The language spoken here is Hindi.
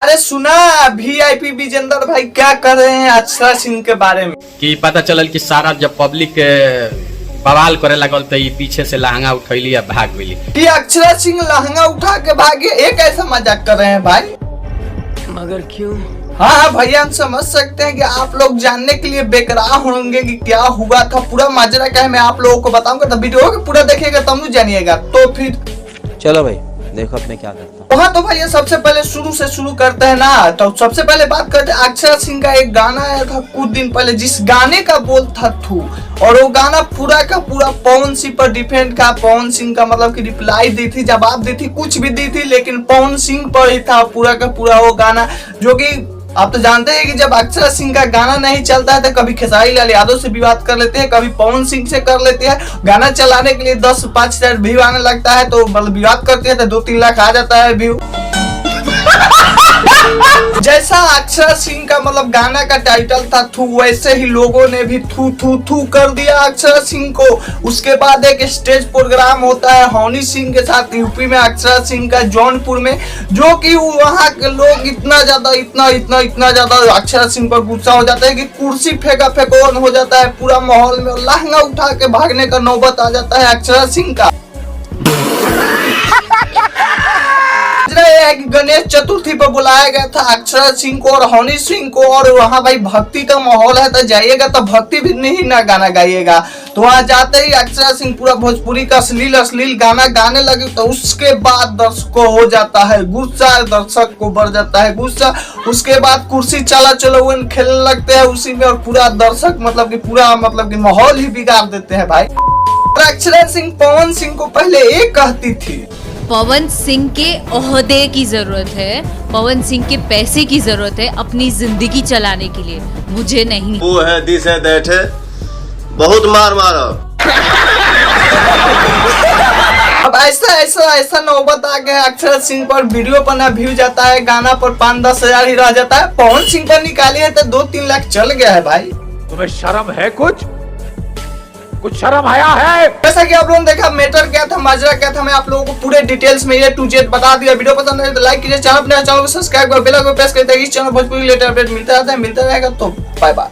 अरे सुना VIP विजेंद्र भाई क्या कर रहे हैं अक्षरा सिंह के बारे में कि पता चलल कि सारा जब पब्लिक बवाल करे लगल तो ये पीछे से लहंगा उठैली या भाग गई कि अक्षरा सिंह लहंगा उठा के भागे। एक ऐसा मजाक कर रहे हैं भाई, मगर क्यों? हाँ भैया हम समझ सकते हैं कि आप लोग जानने के लिए बेकरार होंगे कि क्या हुआ था, पूरा माजरा क्या है मैं आप लोगों को बताऊंगा। तो वीडियो को पूरा देखिएगा तब तो जानिएगा। तो फिर चलो भाई देखो अब मैं क्या करता हूँ। वहाँ तो भैया सबसे पहले शुरू से शुरू करते हैं ना। तो सबसे पहले बात करते हैं अक्षरा सिंह का एक गाना आया था कुछ दिन पहले, जिस गाने का बोल था थू, और वो गाना पूरा का पूरा पवन सिंह पर डिपेंड था। पवन सिंह का मतलब कि रिप्लाई दी थी, जवाब दी थी, कुछ भी दी थी, लेकिन पवन सिंह पर ही था पूरा का पूरा वो गाना। जो कि आप तो जानते हैं कि जब अक्षरा सिंह का गाना नहीं चलता है तो कभी खेसारी लाल यादव से विवाद कर लेते हैं, कभी पवन सिंह से कर लेते हैं। गाना चलाने के लिए 10-5 हज़ार व्यू आने लगता है तो मतलब विवाद करते हैं तो 2-3 लाख आ जाता है व्यू। जैसा अक्षरा सिंह का मतलब गाना का टाइटल था थू, वैसे ही लोगों ने भी थू थू थू कर दिया अक्षरा सिंह को। उसके बाद एक स्टेज प्रोग्राम होता है हनी सिंह के साथ यूपी में, अक्षरा सिंह का जौनपुर में, जो कि वहाँ के लोग इतना ज्यादा अक्षरा सिंह पर गुस्सा हो जाता है कि कुर्सी फेंका फेंकोन हो जाता है पूरा माहौल में, लहंगा उठा के भागने का नौबत आ जाता है अक्षरा सिंह का। गणेश चतुर्थी पर बुलाया गया था अक्षरा सिंह को और हनी सिंह को, और वहाँ भाई भक्ति का माहौल है तो जाइएगा तो भक्ति भी नहीं ना गाना गाइएगा। तो वहाँ जाते ही अक्षरा सिंह पूरा भोजपुरी का अश्लील गाना गाने लगे। तो उसके बाद दर्शकों हो जाता है गुस्सा, दर्शक को बढ़ जाता है गुस्सा। उसके बाद कुर्सी चला खेलने लगते हैं उसी में, और पूरा दर्शक मतलब कि माहौल ही बिगाड़ देते हैं भाई। अक्षरा सिंह पवन सिंह को पहले एक कहती थी, पवन सिंह के ओहदे की जरूरत है, पवन सिंह के पैसे की जरूरत है अपनी जिंदगी चलाने के लिए, मुझे नहीं। वो है दिस है दैट है, बहुत मार मारो। अब ऐसा नौबत आ गया अक्षरा सिंह पर, वीडियो पर ना व्यू जाता है, गाना पर 5-10 हज़ार ही रह जाता है। पवन सिंह पर निकाली है तो 2-3 लाख चल गया है भाई। तुम्हें शर्म है? कुछ शर्म आया है? जैसा कि आप लोगों ने देखा मैटर क्या था, माजरा क्या था, मैं आप लोगों को पूरे डिटेल्स में A to Z बता दिया। वीडियो पसंद है तो लाइक कीजिए, चैनल को सब्सक्राइब कर बेल आइकन प्रेस कर दीजिए। इस चैनल भोजपुरी रिलेटेड अपडेट मिलता रहेगा। तो बाय बाय।